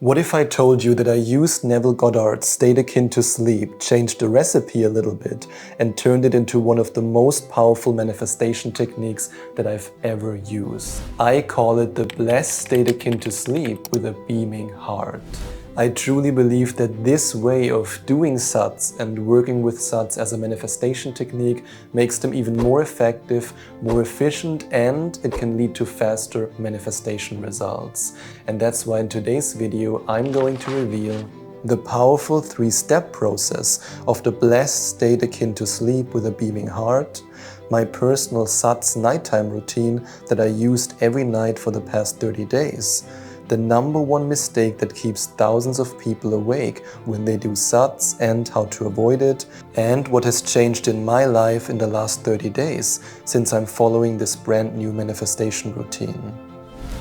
What if I told you that I used Neville Goddard's state akin to sleep, changed the recipe a little bit, and turned it into one of the most powerful manifestation techniques that I've ever used? I call it the blessed state akin to sleep with a beaming heart. I truly believe that this way of doing sats and working with sats as a manifestation technique makes them even more effective, more efficient, and it can lead to faster manifestation results. And that's why in today's video I'm going to reveal the powerful 3-step process of the blessed state akin to sleep with a beaming heart, my personal sats nighttime routine that I used every night for the past 30 days, the number one mistake that keeps thousands of people awake when they do sats and how to avoid it, and what has changed in my life in the last 30 days since I'm following this brand new manifestation routine.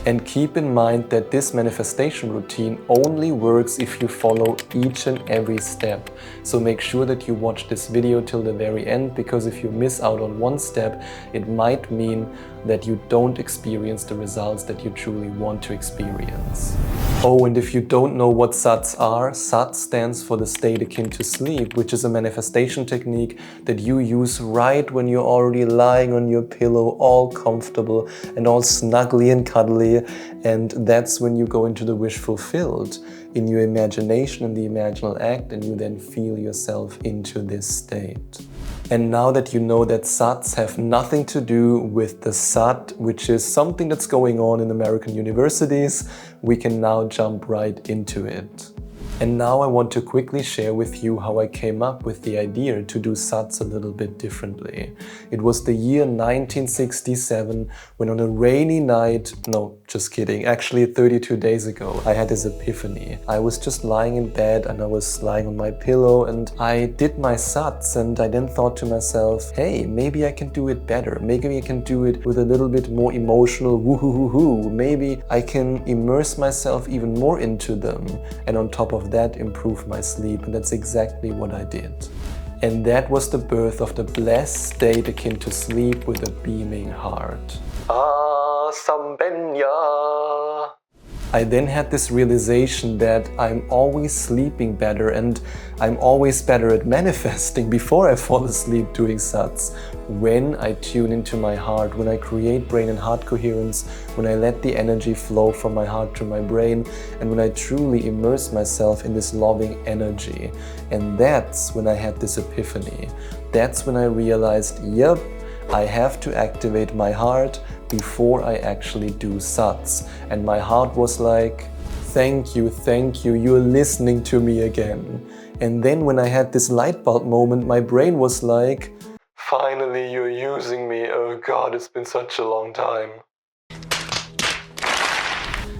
And keep in mind that this manifestation routine only works if you follow each and every step. So make sure that you watch this video till the very end, because if you miss out on one step, it might mean that you don't experience the results that you truly want to experience. Oh, and if you don't know what sats are, sats stands for the state akin to sleep, which is a manifestation technique that you use right when you're already lying on your pillow, all comfortable and all snuggly and cuddly. And that's when you go into the wish fulfilled in your imagination and the imaginal act, and you then feel yourself into this state. And now that you know that sats have nothing to do with the sat, which is something that's going on in American universities, we can now jump right into it. And now I want to quickly share with you how I came up with the idea to do sats a little bit differently. It was the year 1967 when on a rainy night, no, just kidding, actually 32 days ago, I had this epiphany. I was just lying in bed and I was lying on my pillow and I did my sats, and I then thought to myself, hey, maybe I can do it better. Maybe I can do it with a little bit more emotional woo-hoo-hoo-hoo. Maybe I can immerse myself even more into them, and on top of that improve my sleep. And that's exactly what I did. And that was the birth of the blessed state akin to sleep with a beaming heart. Sambenya. I then had this realization that I'm always sleeping better and I'm always better at manifesting before I fall asleep doing sats when I tune into my heart, when I create brain and heart coherence, when I let the energy flow from my heart to my brain, and when I truly immerse myself in this loving energy. And that's when I had this epiphany. That's when I realized, yep, I have to activate my heart before I actually do sats. And my heart was like, thank you, you're listening to me again. And then when I had this light bulb moment, my brain was like, finally you're using me, oh God, it's been such a long time.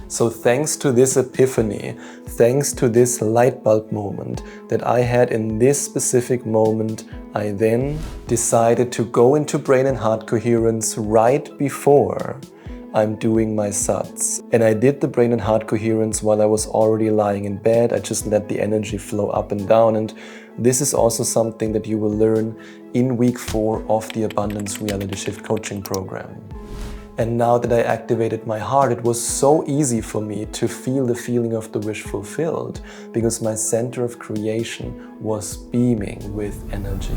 So thanks to this epiphany, thanks to this light bulb moment that I had in this specific moment, I then decided to go into brain and heart coherence right before I'm doing my sats. And I did the brain and heart coherence while I was already lying in bed. I just let the energy flow up and down. And this is also something that you will learn in week 4 of the Abundance Reality Shift coaching program. And now that I activated my heart, it was so easy for me to feel the feeling of the wish fulfilled, because my center of creation was beaming with energy.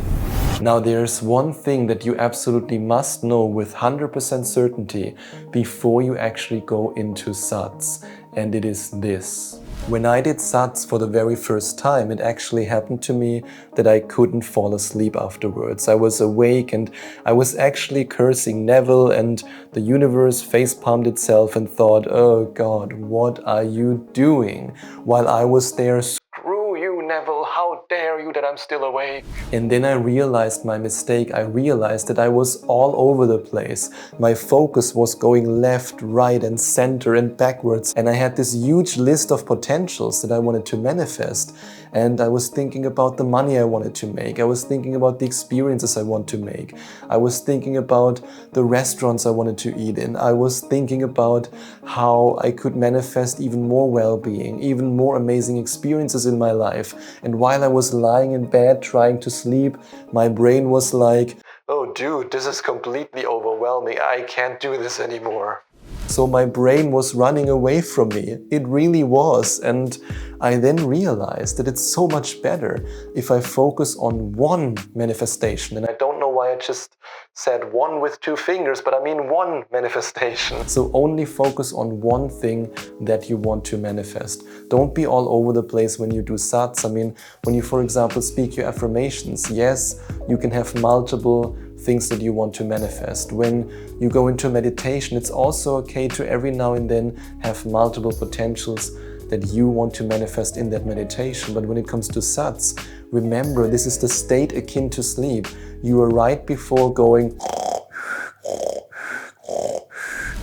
Now there's one thing that you absolutely must know with 100% certainty before you actually go into sats, and it is this. When I did sats for the very first time, it actually happened to me that I couldn't fall asleep afterwards. I was awake and I was actually cursing Neville, and the universe facepalmed itself and thought, oh God, what are you doing? While I was there, screw you, Neville, how dare you that I'm still awake? And then I realized my mistake. I realized that I was all over the place. My focus was going left, right, and center and backwards. And I had this huge list of potentials that I wanted to manifest. And I was thinking about the money I wanted to make. I was thinking about the experiences I want to make. I was thinking about the restaurants I wanted to eat in. I was thinking about how I could manifest even more well-being, even more amazing experiences in my life. And while I was lying in bed trying to sleep, my brain was like, oh dude, this is completely overwhelming. I can't do this anymore. So my brain was running away from me. It really was. And I then realized that it's so much better if I focus on one manifestation. And I don't know why I just said one with two fingers, but I mean one manifestation. So only focus on one thing that you want to manifest. Don't be all over the place when you do sats. I mean, when you, for example, speak your affirmations, yes, you can have multiple things that you want to manifest. When you go into meditation, it's also okay to every now and then have multiple potentials that you want to manifest in that meditation. But when it comes to sats, remember, this is the state akin to sleep. You are right before going.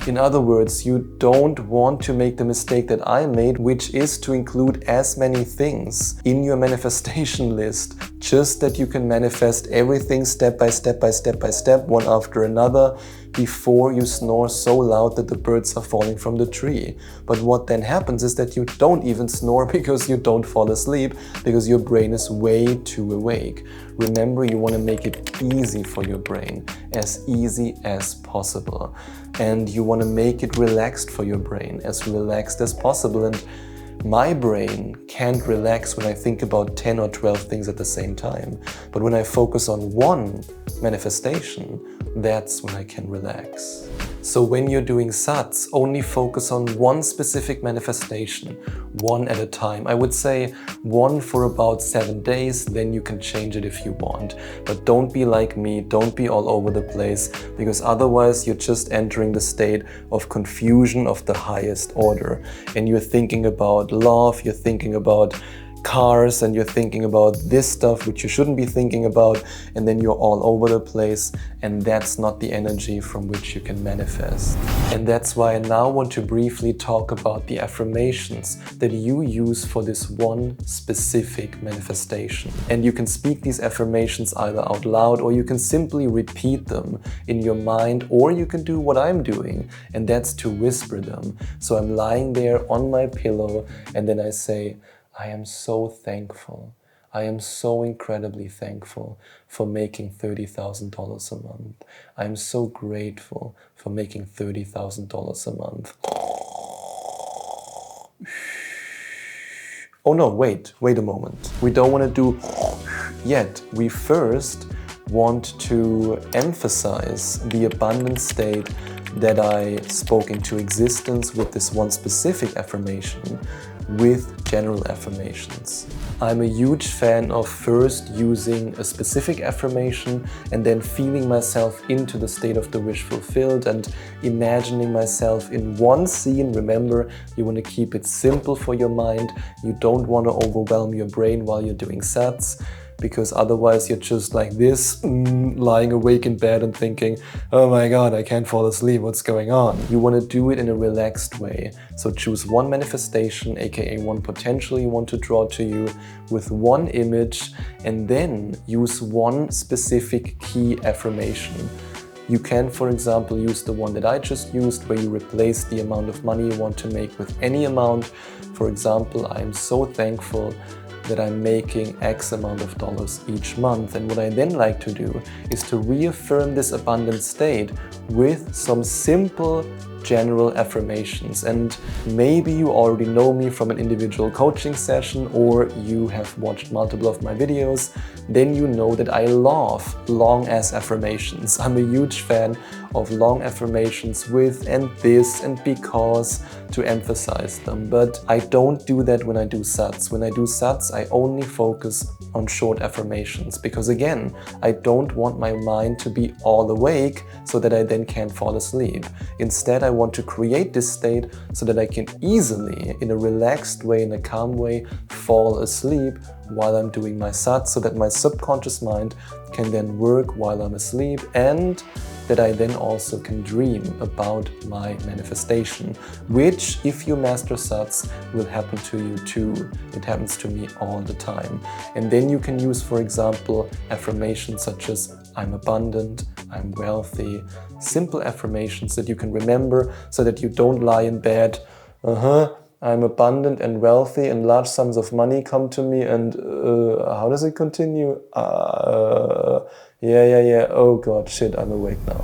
In other words, you don't want to make the mistake that I made, which is to include as many things in your manifestation list, just that you can manifest everything step by step by step by step, one after another, before you snore so loud that the birds are falling from the tree. But what then happens is that you don't even snore because you don't fall asleep, because your brain is way too awake. Remember, you want to make it easy for your brain, as easy as possible. And you want to make it relaxed for your brain, as relaxed as possible. And my brain can't relax when I think about 10 or 12 things at the same time. But when I focus on one manifestation, that's when I can relax. So when you're doing sats, only focus on one specific manifestation, one at a time. I would say one for about 7 days, then you can change it if you want. But don't be like me, don't be all over the place, because otherwise you're just entering the state of confusion of the highest order. And you're thinking about love, you're thinking about cars, and you're thinking about this stuff which you shouldn't be thinking about, and then you're all over the place, and that's not the energy from which you can manifest. And that's why I now want to briefly talk about the affirmations that you use for this one specific manifestation. And you can speak these affirmations either out loud, or you can simply repeat them in your mind, or you can do what I'm doing, and that's to whisper them. So I'm lying there on my pillow, and then I say, I am so thankful. I am so incredibly thankful for making $30,000 a month. I am so grateful for making $30,000 a month. Oh no, wait a moment. We don't want to do yet. We first want to emphasize the abundant state that I spoke into existence with this one specific affirmation, with general affirmations. I'm a huge fan of first using a specific affirmation and then feeling myself into the state of the wish fulfilled and imagining myself in one scene. Remember, you want to keep it simple for your mind. You don't want to overwhelm your brain while you're doing sats, because otherwise you're just like this, lying awake in bed and thinking, oh my god, I can't fall asleep, what's going on? You want to do it in a relaxed way. So choose one manifestation, aka one potential you want to draw to you, with one image, and then use one specific key affirmation. You can, for example, use the one that I just used, where you replace the amount of money you want to make with any amount. For example, I am so thankful that I'm making X amount of dollars each month. And what I then like to do is to reaffirm this abundant state with some simple general affirmations. And maybe you already know me from an individual coaching session, or you have watched multiple of my videos. Then you know that I love long ass affirmations. I'm a huge fan of long affirmations with and this and because to emphasize them. But I don't do that when I do sats. When I do sats, I only focus on short affirmations, because again, I don't want my mind to be all awake so that I then can't fall asleep. Instead, I want to create this state so that I can easily, in a relaxed way, in a calm way, fall asleep while I'm doing my sats, so that my subconscious mind can then work while I'm asleep, and that I then also can dream about my manifestation, which, if you master sats, will happen to you too. It happens to me all the time. And then you can use, for example, affirmations such as I'm abundant, I'm wealthy, simple affirmations that you can remember so that you don't lie in bed, I'm abundant and wealthy and large sums of money come to me, and how does it continue? Yeah, oh god, shit, I'm awake now.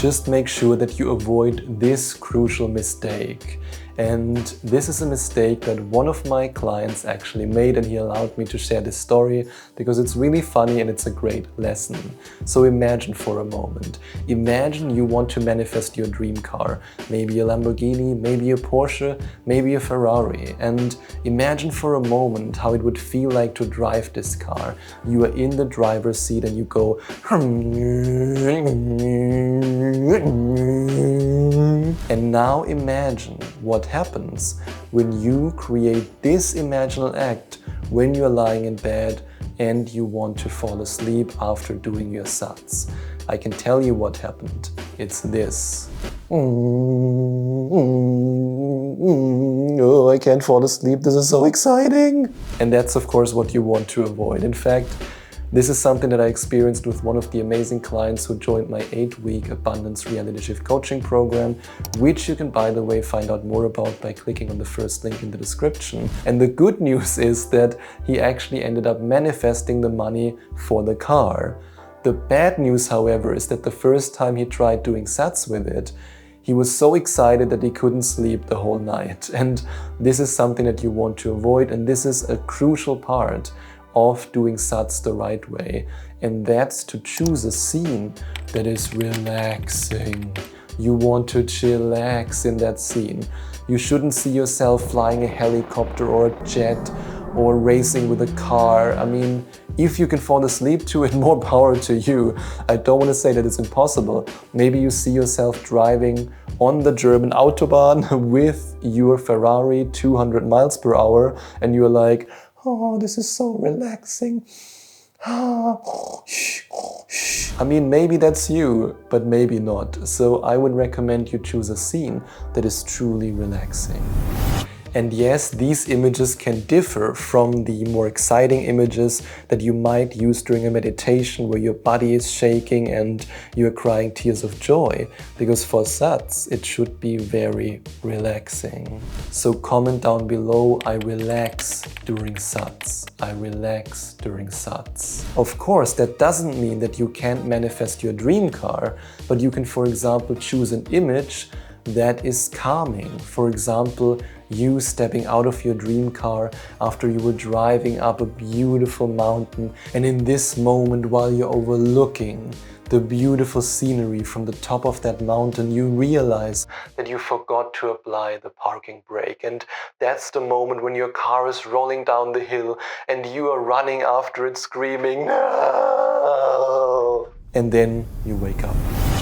just make sure that you avoid this crucial mistake. And this is a mistake that one of my clients actually made, and he allowed me to share this story because it's really funny and it's a great lesson. So imagine for a moment. Imagine you want to manifest your dream car. Maybe a Lamborghini, maybe a Porsche, maybe a Ferrari. And imagine for a moment how it would feel like to drive this car. You are in the driver's seat and you go and now imagine what happens when you create this imaginal act when you're lying in bed and you want to fall asleep after doing your sats. I can tell you what happened. It's this. Oh, I can't fall asleep. This is so exciting. And that's of course what you want to avoid. In fact, this is something that I experienced with one of the amazing clients who joined my 8-week Abundance Reality Shift coaching program, which you can, by the way, find out more about by clicking on the first link in the description. And the good news is that he actually ended up manifesting the money for the car. The bad news, however, is that the first time he tried doing sats with it, he was so excited that he couldn't sleep the whole night. And this is something that you want to avoid, and this is a crucial part of doing sats the right way, and that's to choose a scene that is relaxing. You want to chillax in that scene. You shouldn't see yourself flying a helicopter or a jet or racing with a car. I mean, if you can fall asleep to it, more power to you. I don't want to say that it's impossible. Maybe you see yourself driving on the German Autobahn with your Ferrari 200 miles per hour and you're like, oh, this is so relaxing. I mean, maybe that's you, but maybe not. So I would recommend you choose a scene that is truly relaxing. And yes, these images can differ from the more exciting images that you might use during a meditation where your body is shaking and you're crying tears of joy. Because for sats, it should be very relaxing. So comment down below, I relax during sats. I relax during sats. Of course, that doesn't mean that you can't manifest your dream car, but you can, for example, choose an image that is calming. For example, you stepping out of your dream car after you were driving up a beautiful mountain, and in this moment while you're overlooking the beautiful scenery from the top of that mountain, you realize that you forgot to apply the parking brake, and that's the moment when your car is rolling down the hill and you are running after it screaming, "No!" And then you wake up.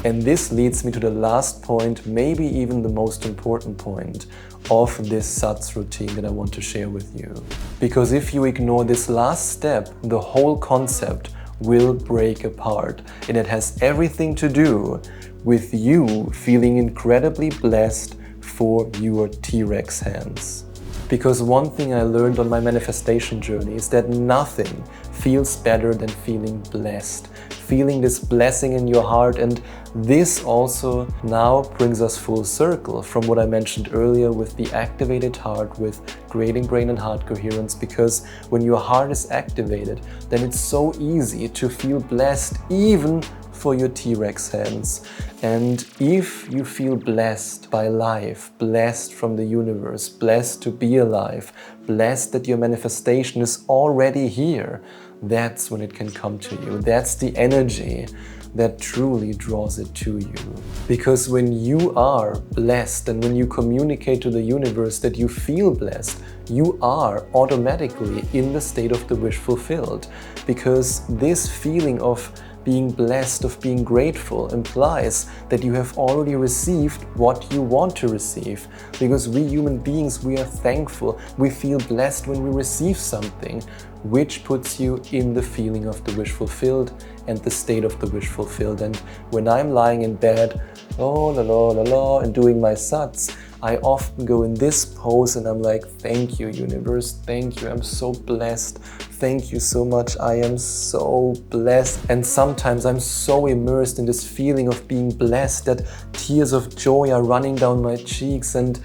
And this leads me to the last point, maybe even the most important point of this sats routine that I want to share with you. Because if you ignore this last step, the whole concept will break apart. And it has everything to do with you feeling incredibly blessed for your T-Rex hands. Because one thing I learned on my manifestation journey is that nothing feels better than feeling blessed. Feeling this blessing in your heart, and this also now brings us full circle from what I mentioned earlier with the activated heart, with creating brain and heart coherence, because when your heart is activated, then it's so easy to feel blessed even for your T-Rex hands. And if you feel blessed by life, blessed from the universe, blessed to be alive, blessed that your manifestation is already here, that's when it can come to you. That's the energy that truly draws it to you. Because when you are blessed and when you communicate to the universe that you feel blessed, you are automatically in the state of the wish fulfilled. Because this feeling of being blessed, of being grateful, implies that you have already received what you want to receive. Because we human beings, we are thankful. We feel blessed when we receive something, which puts you in the feeling of the wish fulfilled and the state of the wish fulfilled. And when I'm lying in bed, oh la la la la, and doing my sats, I often go in this pose and I'm like, thank you universe, thank you, I'm so blessed, thank you so much, I am so blessed. And sometimes I'm so immersed in this feeling of being blessed that tears of joy are running down my cheeks, and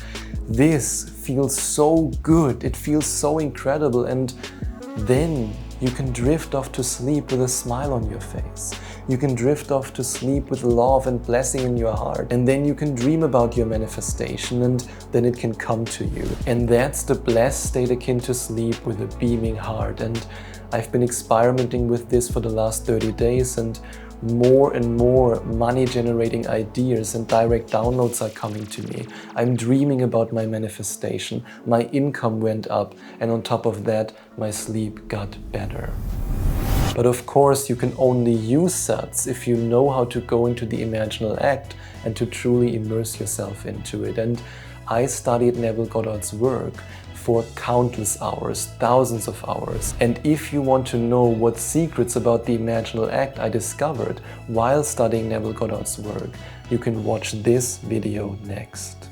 this feels so good, it feels so incredible, and then you can drift off to sleep with a smile on your face. You can drift off to sleep with love and blessing in your heart, and then you can dream about your manifestation, and then it can come to you. And that's the blessed state akin to sleep with a beaming heart. And I've been experimenting with this for the last 30 days, and more money generating ideas and direct downloads are coming to me. I'm dreaming about my manifestation, my income went up, and on top of that, my sleep got better. But of course, you can only use SATs if you know how to go into the imaginal act and to truly immerse yourself into it. And I studied Neville Goddard's work for countless hours, thousands of hours. And if you want to know what secrets about the imaginal act I discovered while studying Neville Goddard's work, you can watch this video next.